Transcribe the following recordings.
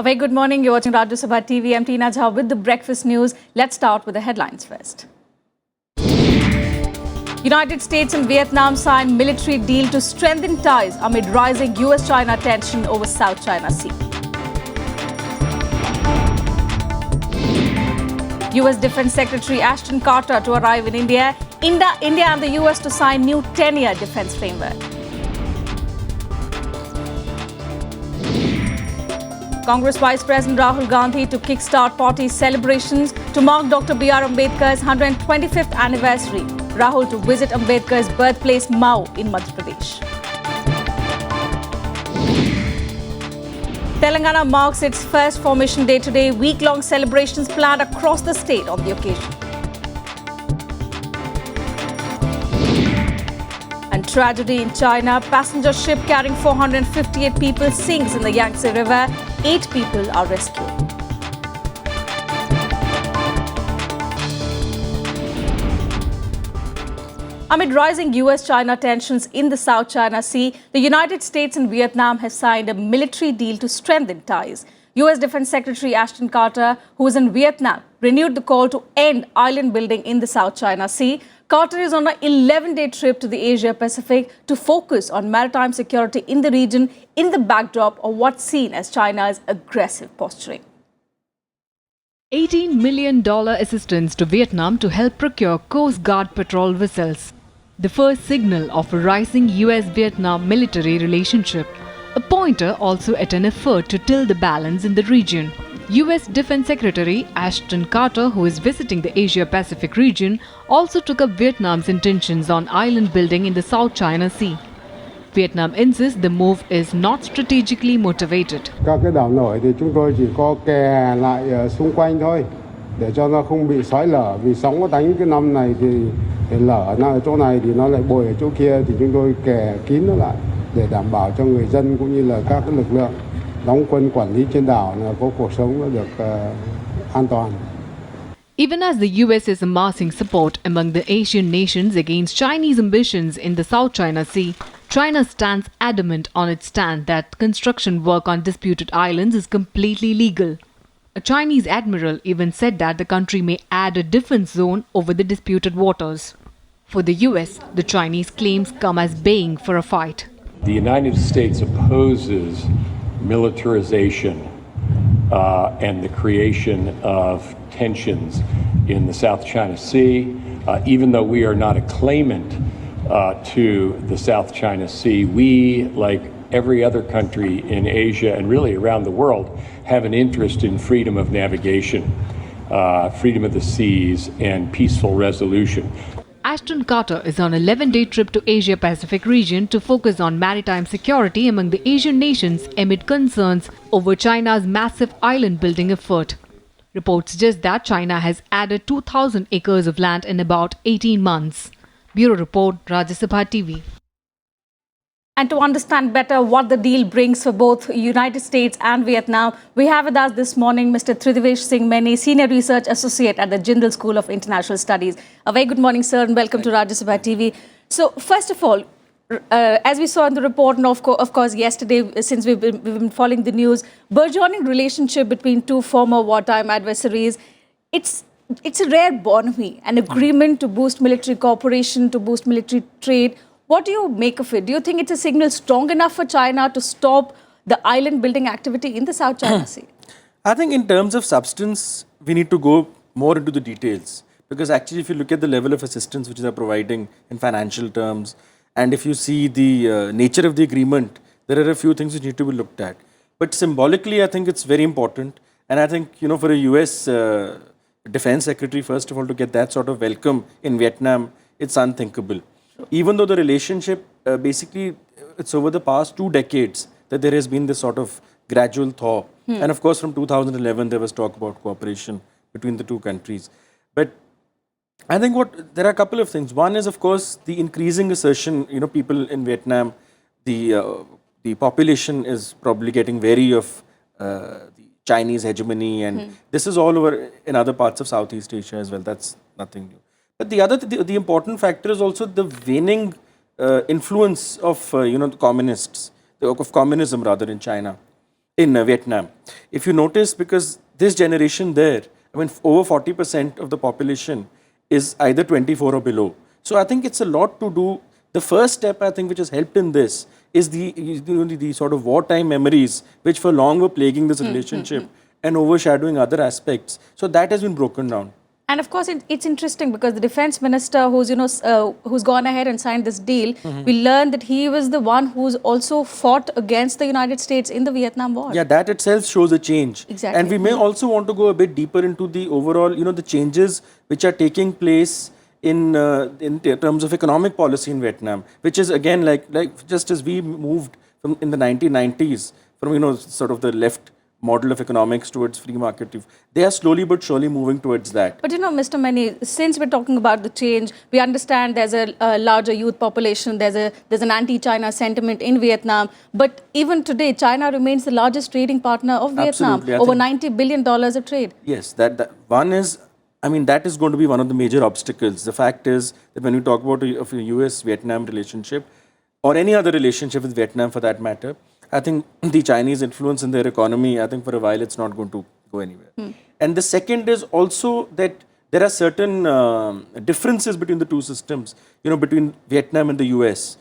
A very good morning. You're watching Rajya Sabha TV. I'm Tina Jha with the breakfast news. Let's start with the headlines first. United States and Vietnam sign military deal to strengthen ties amid rising US-China tension over South China Sea. US Defense Secretary Ashton Carter to arrive in India. India and the US to sign new 10-year defense framework. Congress Vice President Rahul Gandhi to kickstart party celebrations to mark Dr. B.R. Ambedkar's 125th anniversary. Rahul to visit Ambedkar's birthplace Mau in Madhya Pradesh. Telangana marks its first formation day today. Week-long celebrations planned across the state on the occasion. And tragedy in China. Passenger ship carrying 458 people sinks in the Yangtze River. 8 people are rescued. Amid rising US-China tensions in the South China Sea, the United States and Vietnam have signed a military deal to strengthen ties. US Defense Secretary Ashton Carter, who is in Vietnam, renewed the call to end island building in the South China Sea. Carter is on an 11-day trip to the Asia-Pacific to focus on maritime security in the region in the backdrop of what's seen as China's aggressive posturing. $18 million assistance to Vietnam to help procure Coast Guard patrol vessels. The first signal of a rising US-Vietnam military relationship. A pointer also at an effort to tilt the balance in the region. US Defense Secretary Ashton Carter, who is visiting the Asia-Pacific region, also took up Vietnam's intentions on island building in the South China Sea. Vietnam insists the move is not strategically motivated. Các cái đảo nổi thì chúng tôi chỉ có kè lại xung quanh thôi để cho nó không bị xói lở, vì sóng nó đánh cái năm này thì lở nó ở chỗ này thì nó lại bồi ở chỗ kia, thì chúng tôi kè kín nó lại để đảm bảo cho người dân cũng như là các cái lực lượng đóng quân quản lý trên đảo là có cuộc sống nó được an toàn. Even as the US is amassing support among the Asian nations against Chinese ambitions in the South China Sea, China stands adamant on its stand that construction work on disputed islands is completely legal. A Chinese admiral even said that the country may add a defense zone over the disputed waters. For the US, the Chinese claims come as baying for a fight. The United States opposes militarization and the creation of tensions in the South China Sea. Even though we are not a claimant to the South China Sea, we, like every other country in Asia and really around the world, have an interest in freedom of navigation, freedom of the seas, and peaceful resolution. Ashton Carter is on an 11-day trip to Asia-Pacific region to focus on maritime security among the Asian nations amid concerns over China's massive island-building effort. Reports suggest that China has added 2,000 acres of land in about 18 months. Bureau Report, Rajya Sabha TV. And to understand better what the deal brings for both United States and Vietnam, we have with us this morning Mr. Tritivesh Singh Maini, Senior Research Associate at the Jindal School of International Studies. A very good morning, sir, and welcome to Rajya Sabha TV. So, first of all, as we saw in the report, and of course yesterday, since we've been following the news, burgeoning relationship between two former wartime adversaries, it's a rare bonhomie, an agreement to boost military cooperation, to boost military trade. What do you make of it? Do you think it's a signal strong enough for China to stop the island building activity in the South China Sea? I think in terms of substance, we need to go more into the details. Because actually, if you look at the level of assistance which they are providing in financial terms, and if you see the nature of the agreement, there are a few things which need to be looked at. But symbolically, I think it's very important. And I think, for a US Defense Secretary, first of all, to get that sort of welcome in Vietnam, it's unthinkable. Even though the relationship, basically, it's over the past 2 decades that there has been this sort of gradual thaw. And of course, from 2011, there was talk about cooperation between the two countries. But I think there are a couple of things. One is, of course, the increasing assertion, people in Vietnam, the population is probably getting wary of the Chinese hegemony, and this is all over in other parts of Southeast Asia as well. That's nothing new. But the important factor is also the waning influence of the communists, of communism rather, in China. in Vietnam. If you notice, because this generation there, I mean, over 40% of the population is either 24 or below. So I think it's a lot to do. The first step, I think, which has helped in this is the sort of wartime memories, which for long were plaguing this relationship and overshadowing other aspects. So that has been broken down. And of course, it's interesting because the defense minister who's gone ahead and signed this deal, we learned that he was the one who's also fought against the United States in the Vietnam War. Yeah, that itself shows a change. Exactly. And we may also want to go a bit deeper into the overall, the changes which are taking place in terms of economic policy in Vietnam, which is again like just as we moved from in the 1990s from sort of the left model of economics towards free market. They are slowly but surely moving towards that. But Mr. Mani, since we're talking about the change, we understand there's a larger youth population, there's an anti-China sentiment in Vietnam. But even today, China remains the largest trading partner of Vietnam, over $90 billion of trade. Yes, that one is, I mean, that is going to be one of the major obstacles. The fact is that when you talk about a US-Vietnam relationship, or any other relationship with Vietnam for that matter, I think the Chinese influence in their economy, I think for a while it's not going to go anywhere. And the second is also that there are certain differences between the two systems, between Vietnam and the US.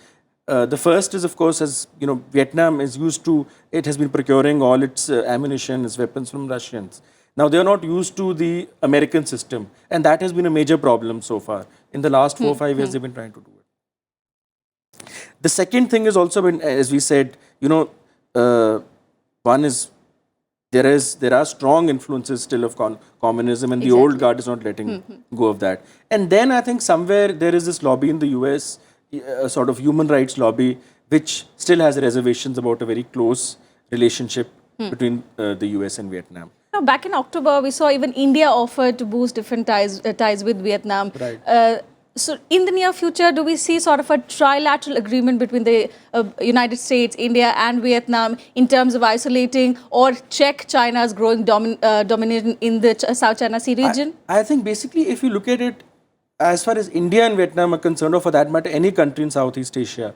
The first is, of course, as Vietnam is used to, it has been procuring all its ammunition, its weapons from Russians. Now, they are not used to the American system. And that has been a major problem so far. In the last 4 or 5 years, they've been trying to do it. The second thing is also, as we said, one is there are strong influences still of communism, and the old guard is not letting go of that. And then I think somewhere there is this lobby in the US, a sort of human rights lobby, which still has reservations about a very close relationship between the US and Vietnam. Now, back in October, we saw even India offered to boost different ties with Vietnam. Right. So in the near future, do we see sort of a trilateral agreement between the United States, India and Vietnam in terms of isolating or check China's growing domination in the South China Sea region? I think basically if you look at it, as far as India and Vietnam are concerned, or for that matter any country in Southeast Asia,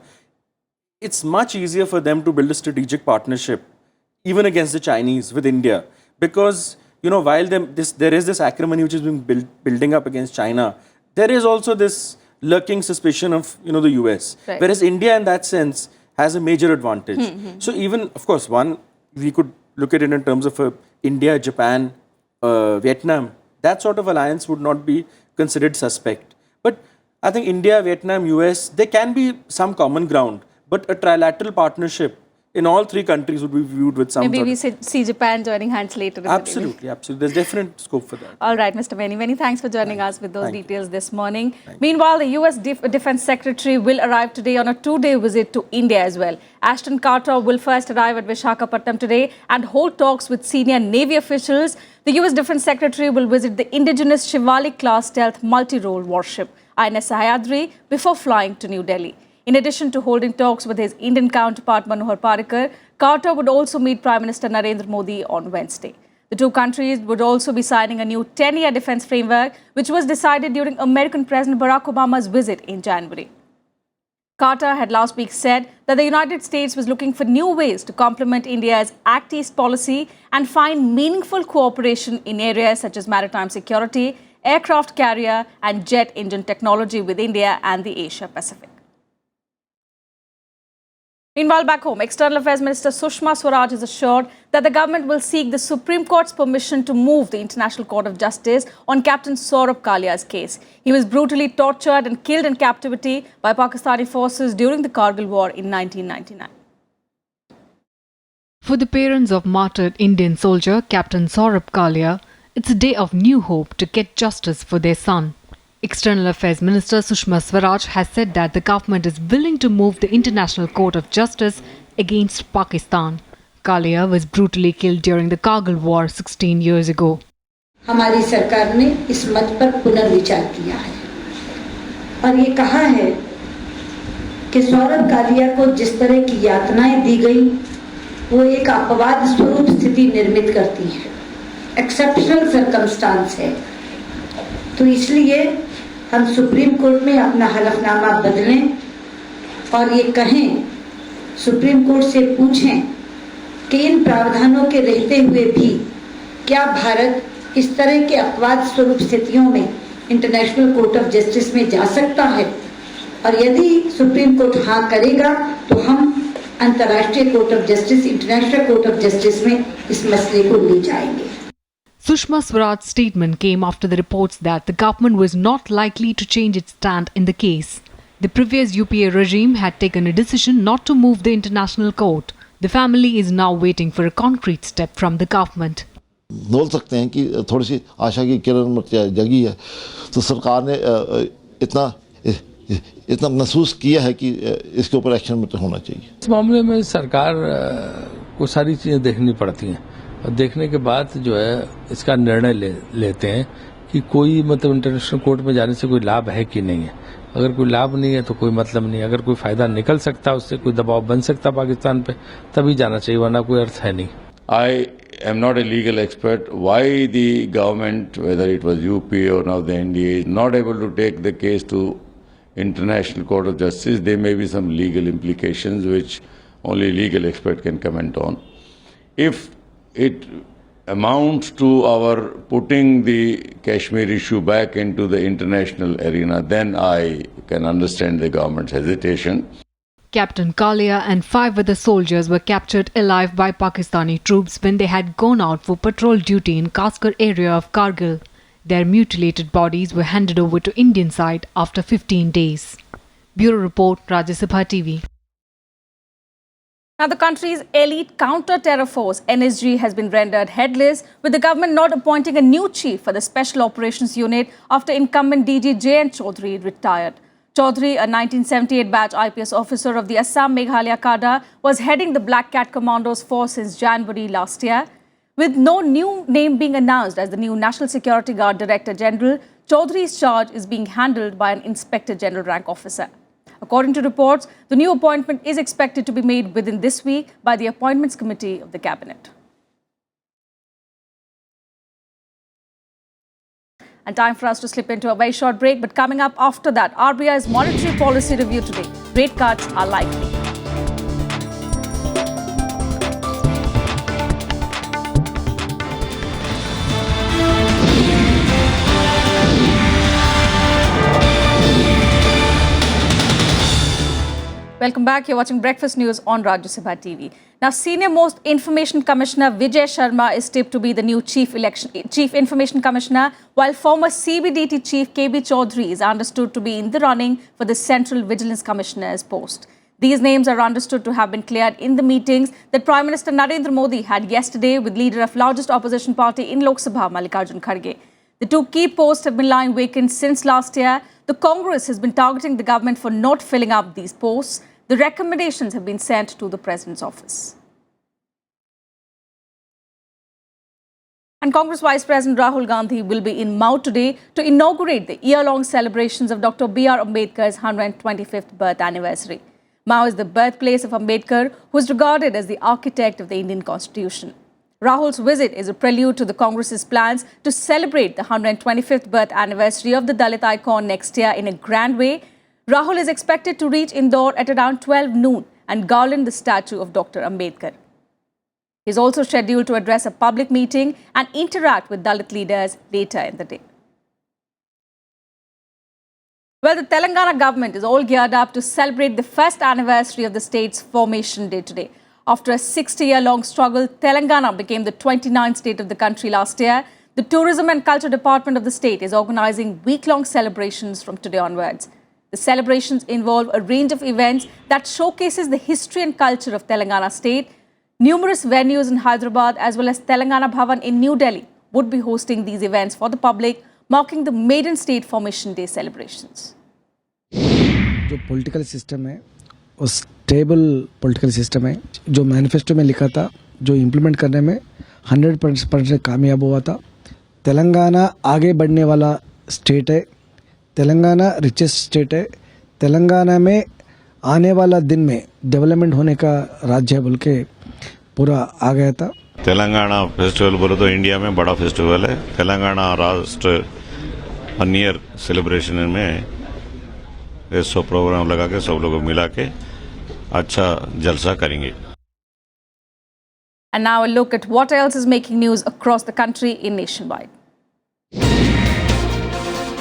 it's much easier for them to build a strategic partnership even against the Chinese with India. Because, while there is this acrimony which is being building up against China, there is also this lurking suspicion of, the US. Right. Whereas India in that sense has a major advantage. So even, of course, we could look at it in terms of India, Japan, Vietnam. That sort of alliance would not be considered suspect. But I think India, Vietnam, US, there can be some common ground. But a trilateral partnership in all three countries would be viewed with some Maybe we see Japan joining hands later. Absolutely. There's definite scope for that. All right, Mr. Many thanks for joining us with those details this morning. Meanwhile, the US Defense Secretary will arrive today on a 2-day visit to India as well. Ashton Carter will first arrive at Visakhapatnam today and hold talks with senior Navy officials. The US Defense Secretary will visit the indigenous Shivalik-class stealth multi-role warship INS Sahyadri before flying to New Delhi. In addition to holding talks with his Indian counterpart Manohar Parrikar, Carter would also meet Prime Minister Narendra Modi on Wednesday. The two countries would also be signing a new 10-year defense framework, which was decided during American President Barack Obama's visit in January. Carter had last week said that the United States was looking for new ways to complement India's Act East policy and find meaningful cooperation in areas such as maritime security, aircraft carrier, and jet engine technology with India and the Asia Pacific. Meanwhile, back home, External Affairs Minister Sushma Swaraj has assured that the government will seek the Supreme Court's permission to move the International Court of Justice on Captain Saurabh Kalia's case. He was brutally tortured and killed in captivity by Pakistani forces during the Kargil War in 1999. For the parents of martyred Indian soldier Captain Saurabh Kalia, it's a day of new hope to get justice for their son. External Affairs Minister Sushma Swaraj has said that the government is willing to move the International Court of Justice against Pakistan. Kalia was brutally killed during the Kargil War 16 years ago. हमारी सरकार ने इस मत पर पुनर्विचार किया है और ये कहा है कि सौरभ कालिया को जिस तरह की यातनाएं दी गई वो एक अपवाद स्वरूप स्थिति निर्मित करती है, एक्सेप्शनल सर्कमस्टांस है। तो इसलिए हम सुप्रीम कोर्ट में अपना हलफनामा बदलें और ये कहें, सुप्रीम कोर्ट से पूछें कि इन प्रावधानों के रहते हुए भी क्या भारत इस तरह के अपवाद स्वरूप स्थितियों में इंटरनेशनल कोर्ट ऑफ जस्टिस में जा सकता है, और यदि सुप्रीम कोर्ट हाँ करेगा तो हम अंतर्राष्ट्रीय court of justice, international court of justice में इस मसले को ले जाएंगे। Sushma Swaraj's statement came after the reports that the government was not likely to change its stand in the case. The previous UPA regime had taken a decision not to move the international court. The family is now waiting for a concrete step from the government. बोल सकते हैं कि थोड़ी सी आशा की किरण जगी है, तो सरकार ने इतना महसूस किया है कि इसके ऊपर एक्शन होना चाहिए। इस मामले में सरकार को सारी चीजें देखनी पड़ती हैं और देखने के बाद जो है इसका निर्णय लेते हैं कि कोई मतलब इंटरनेशनल कोर्ट में जाने से कोई लाभ है कि नहीं है। अगर कोई लाभ नहीं है तो कोई मतलब नहीं, अगर कोई फायदा निकल सकता है उससे, कोई दबाव बन सकता है पाकिस्तान पे, तभी जाना चाहिए, वरना कोई अर्थ है नहीं। I am not a legal expert. Why the government, whether it was UP or now the NDA, is not able to take the case to International Court of Justice, there may be some legal implications which only legal expert can comment on. If it amounts to our putting the Kashmir issue back into the international arena, then I can understand the government's hesitation. Captain Kalia and 5 other soldiers were captured alive by Pakistani troops when they had gone out for patrol duty in Kaskar area of Kargil. Their mutilated bodies were handed over to Indian side after 15 days. Bureau Report, Rajya Sabha TV. Now, the country's elite counter-terror force, NSG, has been rendered headless, with the government not appointing a new chief for the Special Operations Unit after incumbent DG J.N. Chaudhary retired. Chaudhary, a 1978 batch IPS officer of the Assam Meghalaya cadre, was heading the Black Cat Commandos force since January last year. With no new name being announced as the new National Security Guard Director General, Chaudhary's charge is being handled by an Inspector General rank officer. According to reports, the new appointment is expected to be made within this week by the Appointments Committee of the Cabinet. And time for us to slip into a very short break. But coming up after that, RBI's monetary policy review today. Rate cuts are likely. Welcome back. You're watching Breakfast News on Rajya Sabha TV. Now, Senior Most Information Commissioner Vijay Sharma is tipped to be the new Chief Information Commissioner, while former CBDT Chief KB Chaudhary is understood to be in the running for the Central Vigilance Commissioner's post. These names are understood to have been cleared in the meetings that Prime Minister Narendra Modi had yesterday with leader of largest opposition party in Lok Sabha, Mallikarjun Kharge. The two key posts have been lying vacant since last year. The Congress has been targeting the government for not filling up these posts. The recommendations have been sent to the President's office. And Congress Vice President Rahul Gandhi will be in Mao today to inaugurate the year-long celebrations of Dr. B.R. Ambedkar's 125th birth anniversary. Mao is the birthplace of Ambedkar, who is regarded as the architect of the Indian Constitution. Rahul's visit is a prelude to the Congress's plans to celebrate the 125th birth anniversary of the Dalit icon next year in a grand way. Rahul is expected to reach Indore at around 12 noon and garland the statue of Dr. Ambedkar. He is also scheduled to address a public meeting and interact with Dalit leaders later in the day. Well, the Telangana government is all geared up to celebrate the first anniversary of the state's formation day today. After a 60-year-long struggle, Telangana became the 29th state of the country last year. The Tourism and Culture Department of the state is organizing week-long celebrations from today onwards. The celebrations involve a range of events that showcases the history and culture of Telangana state. Numerous venues in Hyderabad as well as Telangana Bhavan in New Delhi would be hosting these events for the public, marking the maiden state formation day celebrations. जो political system है वो stable political system है, जो manifesto में लिखा था, जो implement करने में 100% कामयाब हुआ था। तेलंगाना आगे बढ़ने वाला स्टेट है, तेलंगाना रिचेस्ट स्टेट है, तेलंगाना में आने वाला दिन में डेवलपमेंट होने का राज्य बोल के पूरा आ गया था। तेलंगाना फेस्टिवल बोले तो इंडिया में बड़ा फेस्टिवल है। तेलंगाना राष्ट्र वन ईयर सेलिब्रेशन में 100 प्रोग्राम लगा के सब लोग मिला के अच्छा जलसा करेंगे। And now a look at what else is making news across the country in Nationwide.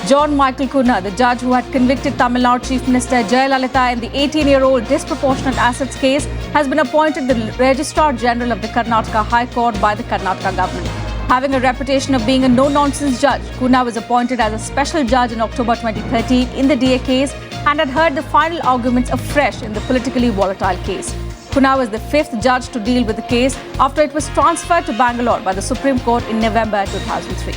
John Michael Kunna, the judge who had convicted Tamil Nadu Chief Minister Jayalalitha in the 18-year-old disproportionate assets case, has been appointed the Registrar General of the Karnataka High Court by the Karnataka government. Having a reputation of being a no-nonsense judge, Kunna was appointed as a special judge in October 2013 in the DA case and had heard the final arguments afresh in the politically volatile case. Kunna was the fifth judge to deal with the case after it was transferred to Bangalore by the Supreme Court in November 2003.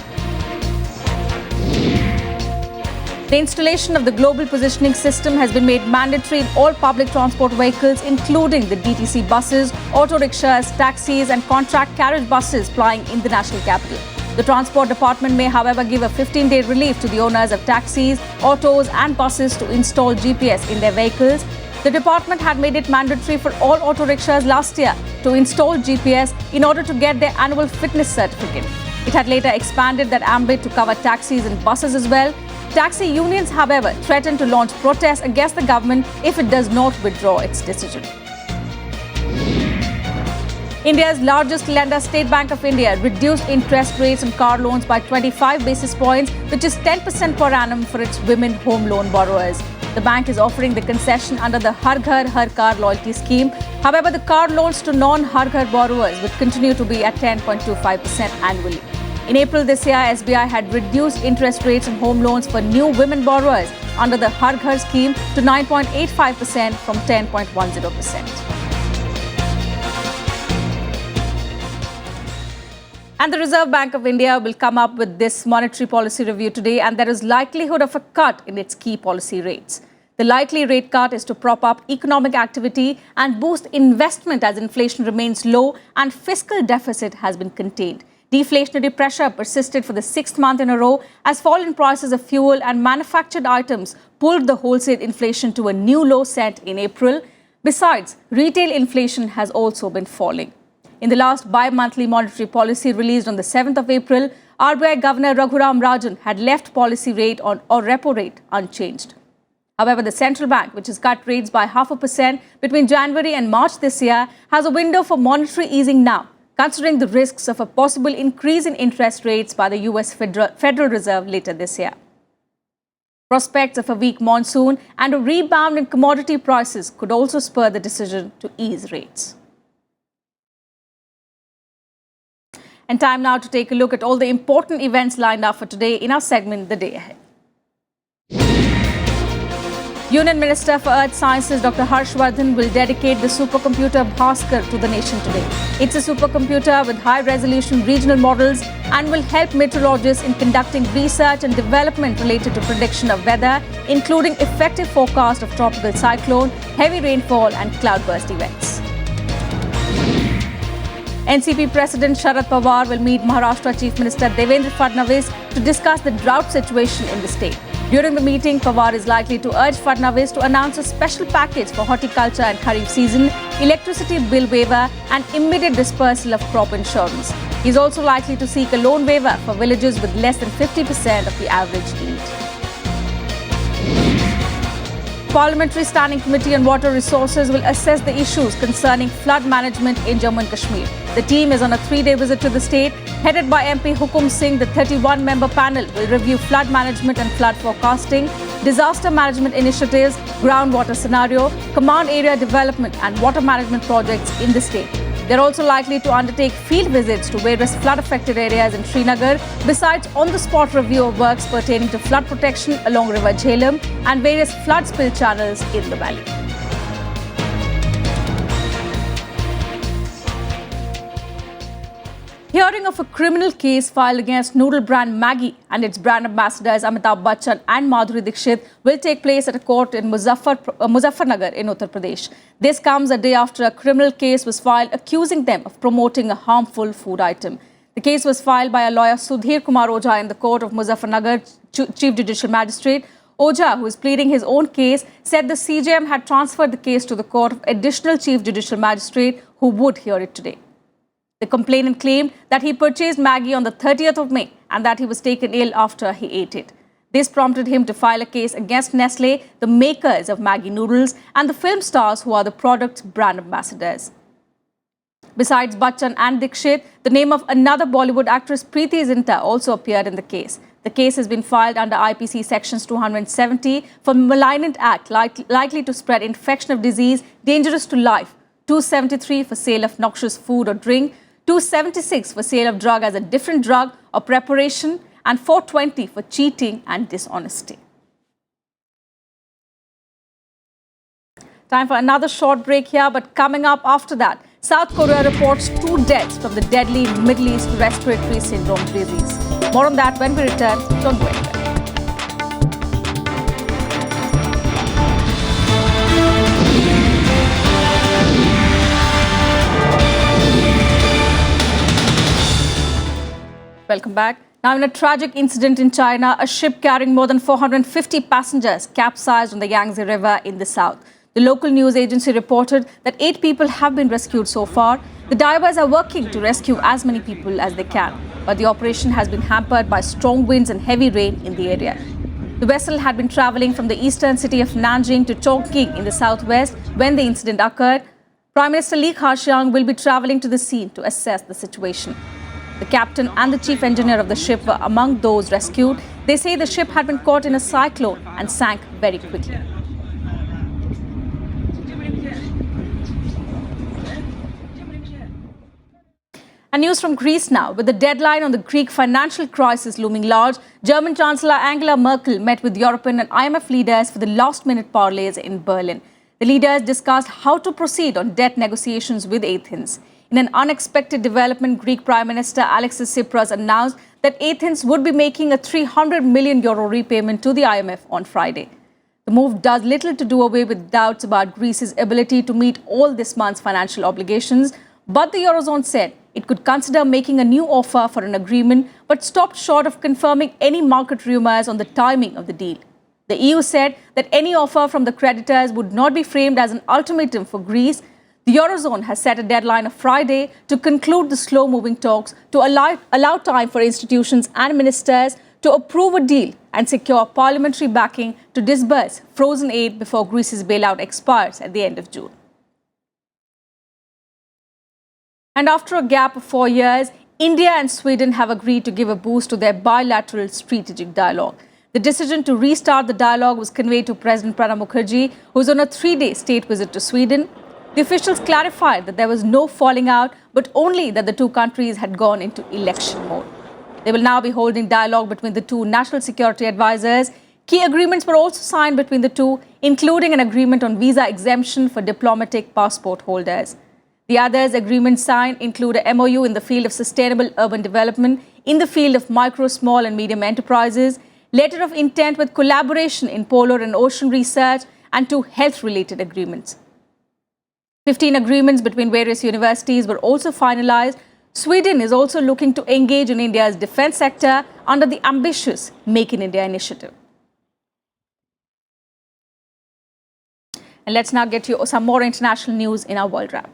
The installation of the global positioning system has been made mandatory in all public transport vehicles, including the DTC buses, auto rickshaws, taxis and contract carriage buses plying in the national capital. The Transport Department may, however, give a 15-day relief to the owners of taxis, autos and buses to install GPS in their vehicles. The department had made it mandatory for all auto rickshaws last year to install GPS in order to get their annual fitness certificate. It had later expanded that ambit to cover taxis and buses as well. Taxi unions, however, threatened to launch protests against the government if it does not withdraw its decision. India's largest lender, State Bank of India, reduced interest rates on car loans by 25 basis points, which is 10% per annum for its women home loan borrowers. The bank is offering the concession under the Har Ghar Har Car loyalty scheme. However, the car loans to non-Har Ghar borrowers would continue to be at 10.25% annually. In April this year, SBI had reduced interest rates on home loans for new women borrowers under the Har Ghar scheme to 9.85% from 10.10%. And the Reserve Bank of India will come up with this monetary policy review today, and there is likelihood of a cut in its key policy rates. The likely rate cut is to prop up economic activity and boost investment as inflation remains low and fiscal deficit has been contained. Deflationary pressure persisted for the sixth month in a row as fall in prices of fuel and manufactured items pulled the wholesale inflation to a new low set in April. Besides, retail inflation has also been falling. In the last bi-monthly monetary policy released on the 7th of April, RBI Governor Raghuram Rajan had left policy rate or repo rate unchanged. However, the central bank, which has cut rates by 0.5% between January and March this year, has a window for monetary easing now, considering the risks of a possible increase in interest rates by the US Federal Reserve later this year. Prospects of a weak monsoon and a rebound in commodity prices could also spur the decision to ease rates. And time now to take a look at all the important events lined up for today in our segment, The Day Ahead. Union Minister for Earth Sciences Dr. Harshvardhan will dedicate the supercomputer Bhaskar to the nation today. It's a supercomputer with high-resolution regional models and will help meteorologists in conducting research and development related to prediction of weather, including effective forecast of tropical cyclone, heavy rainfall and cloudburst events. NCP President Sharad Pawar will meet Maharashtra Chief Minister Devendra Fadnavis to discuss the drought situation in the state. During the meeting, Pawar is likely to urge Fadnavis to announce a special package for horticulture and kharif season, electricity bill waiver and immediate dispersal of crop insurance. He is also likely to seek a loan waiver for villages with less than 50% of the average yield. Parliamentary Standing Committee on Water Resources will assess the issues concerning flood management in Jammu and Kashmir. The team is on a 3-day visit to the state. Headed by MP Hukum Singh, the 31-member panel will review flood management and flood forecasting, disaster management initiatives, groundwater scenario, command area development and water management projects in the state. They are also likely to undertake field visits to various flood-affected areas in Srinagar, besides on-the-spot review of works pertaining to flood protection along River Jhelum and various flood spill channels in the valley. Hearing of a criminal case filed against noodle brand Maggi and its brand ambassadors Amitabh Bachchan and Madhuri Dixit will take place at a court in Muzaffarnagar in Uttar Pradesh. This comes a day after a criminal case was filed accusing them of promoting a harmful food item. The case was filed by a lawyer Sudhir Kumar Ojha in the court of Muzaffarnagar Chief Judicial Magistrate. Ojha, who is pleading his own case, said the CJM had transferred the case to the court of Additional Chief Judicial Magistrate, who would hear it today. The complainant claimed that he purchased Maggi on the 30th of May and that he was taken ill after he ate it. This prompted him to file a case against Nestle, the makers of Maggi noodles, and the film stars who are the product's brand ambassadors. Besides Bachchan and Dikshit, the name of another Bollywood actress, Preeti Zinta, also appeared in the case. The case has been filed under IPC Sections 270 for malignant act likely to spread infection of disease dangerous to life, 273 for sale of noxious food or drink, 276 for sale of drug as a different drug or preparation, and 420 for cheating and dishonesty. Time for another short break here, but coming up after that, South Korea reports 2 deaths from the deadly Middle East respiratory syndrome disease. More on that when we return. Don't go anywhere. Welcome back. Now, in a tragic incident in China, a ship carrying more than 450 passengers capsized on the Yangtze River in the south. The local news agency reported that 8 people have been rescued so far. The divers are working to rescue as many people as they can, but the operation has been hampered by strong winds and heavy rain in the area. The vessel had been travelling from the eastern city of Nanjing to Chongqing in the southwest when the incident occurred. Prime Minister Li Keqiang will be travelling to the scene to assess the situation. The captain and the chief engineer of the ship were among those rescued. They say the ship had been caught in a cyclone and sank very quickly. And news from Greece now. With the deadline on the Greek financial crisis looming large, German Chancellor Angela Merkel met with European and IMF leaders for the last-minute parleys in Berlin. The leaders discussed how to proceed on debt negotiations with Athens. In an unexpected development, Greek Prime Minister Alexis Tsipras announced that Athens would be making a €300 million repayment to the IMF on Friday. The move does little to do away with doubts about Greece's ability to meet all this month's financial obligations, but the Eurozone said it could consider making a new offer for an agreement, but stopped short of confirming any market rumours on the timing of the deal. The EU said that any offer from the creditors would not be framed as an ultimatum for Greece. The Eurozone has set a deadline of Friday to conclude the slow-moving talks to allow time for institutions and ministers to approve a deal and secure parliamentary backing to disburse frozen aid before Greece's bailout expires at the end of June. And after a gap of 4 years, India and Sweden have agreed to give a boost to their bilateral strategic dialogue. The decision to restart the dialogue was conveyed to President Pranab Mukherjee, who is on a 3-day state visit to Sweden. The officials clarified that there was no falling out, but only that the two countries had gone into election mode. They will now be holding dialogue between the two national security advisors. Key agreements were also signed between the two, including an agreement on visa exemption for diplomatic passport holders. The others agreements signed include a MOU in the field of sustainable urban development, in the field of micro, small and medium enterprises, letter of intent with collaboration in polar and ocean research, and 2 health-related agreements. 15 agreements between various universities were also finalized. Sweden is also looking to engage in India's defense sector under the ambitious Make in India initiative. And let's now get you some more international news in our World Wrap.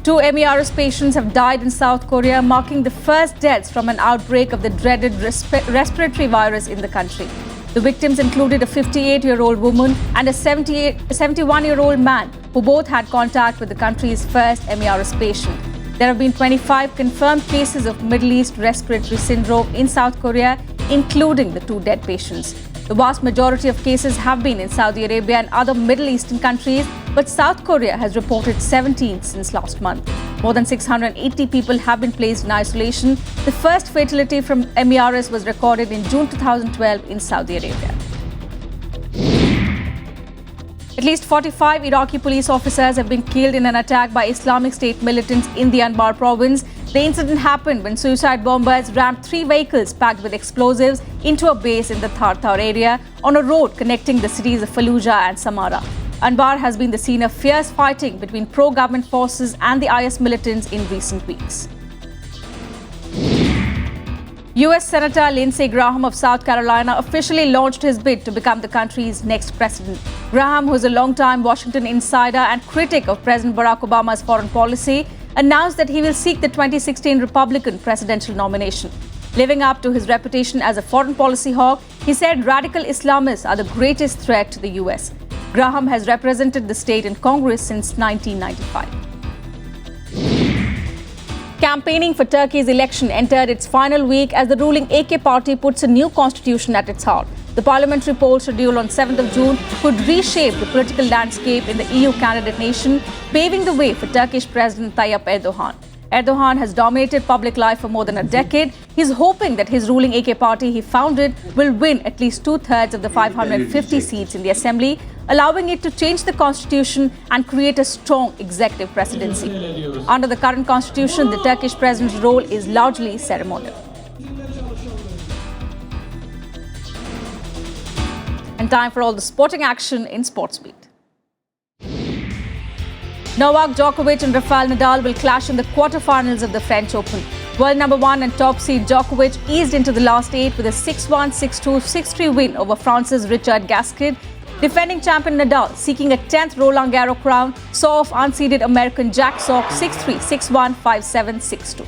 2 MERS patients have died in South Korea, marking the first deaths from an outbreak of the dreaded respiratory virus in the country. The victims included a 58-year-old woman and a 71-year-old man who both had contact with the country's first MERS patient. There have been 25 confirmed cases of Middle East respiratory syndrome in South Korea, including the 2 dead patients. The vast majority of cases have been in Saudi Arabia and other Middle Eastern countries, but South Korea has reported 17 since last month. More than 680 people have been placed in isolation. The first fatality from MERS was recorded in June 2012 in Saudi Arabia. At least 45 Iraqi police officers have been killed in an attack by Islamic State militants in the Anbar province. The incident happened when suicide bombers rammed 3 vehicles packed with explosives into a base in the Thartar area on a road connecting the cities of Fallujah and Samarra. Anbar has been the scene of fierce fighting between pro-government forces and the IS militants in recent weeks. US Senator Lindsey Graham of South Carolina officially launched his bid to become the country's next president. Graham, who is a long-time Washington insider and critic of President Barack Obama's foreign policy, announced that he will seek the 2016 Republican presidential nomination. Living up to his reputation as a foreign policy hawk, he said radical Islamists are the greatest threat to the US. Graham has represented the state in Congress since 1995. Campaigning for Turkey's election entered its final week as the ruling AK party puts a new constitution at its heart. The parliamentary poll scheduled on 7th of June could reshape the political landscape in the EU candidate nation, paving the way for Turkish President Tayyip Erdogan. Erdogan has dominated public life for more than a decade. He's hoping that his ruling AK party he founded will win at least 2/3 of the 550 seats in the assembly, allowing it to change the constitution and create a strong executive presidency. Under the current constitution, the Turkish president's role is largely ceremonial. And time for all the sporting action in Sportsbeat. Novak Djokovic and Rafael Nadal will clash in the quarterfinals of the French Open. World number 1 and top seed Djokovic eased into the last 8 with a 6-1, 6-2, 6-3 win over France's Richard Gasquet. Defending champion Nadal, seeking a 10th Roland Garros crown, saw off unseeded American Jack Sock 6-3, 6-1, 5-7, 6-2.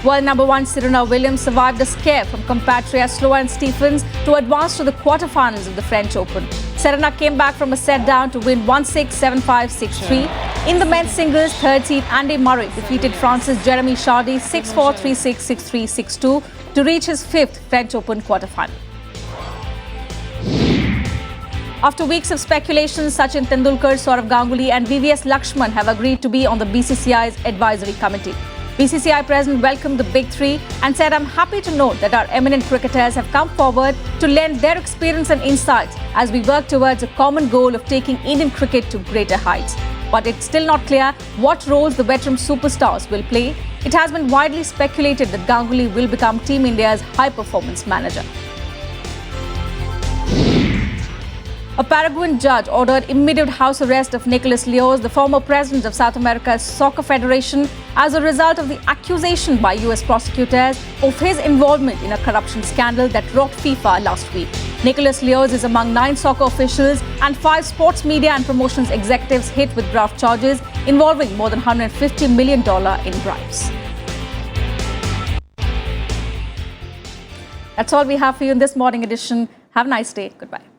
World number 1 Serena Williams survived a scare from compatriot Sloane Stephens to advance to the quarterfinals of the French Open. Serena came back from a set down to win 1-6, 7-5, 6-3. In the men's singles, third seed Andy Murray defeated France's Jeremy Chardy 6-4, 3-6, 6-3, 6-2 to reach his 5th French Open quarterfinal. After weeks of speculation, Sachin Tendulkar, Sourav Ganguly and VVS Lakshman have agreed to be on the BCCI's advisory committee. BCCI President welcomed the big three and said, "I'm happy to note that our eminent cricketers have come forward to lend their experience and insights as we work towards a common goal of taking Indian cricket to greater heights." But it's still not clear what roles the veteran superstars will play. It has been widely speculated that Ganguly will become Team India's high-performance manager. A Paraguayan judge ordered immediate house arrest of Nicolas Leoz, the former president of South America's Soccer Federation, as a result of the accusation by US prosecutors of his involvement in a corruption scandal that rocked FIFA last week. Nicolas Leoz is among 9 soccer officials and 5 sports media and promotions executives hit with graft charges involving more than $150 million in bribes. That's all we have for you in this morning edition. Have a nice day. Goodbye.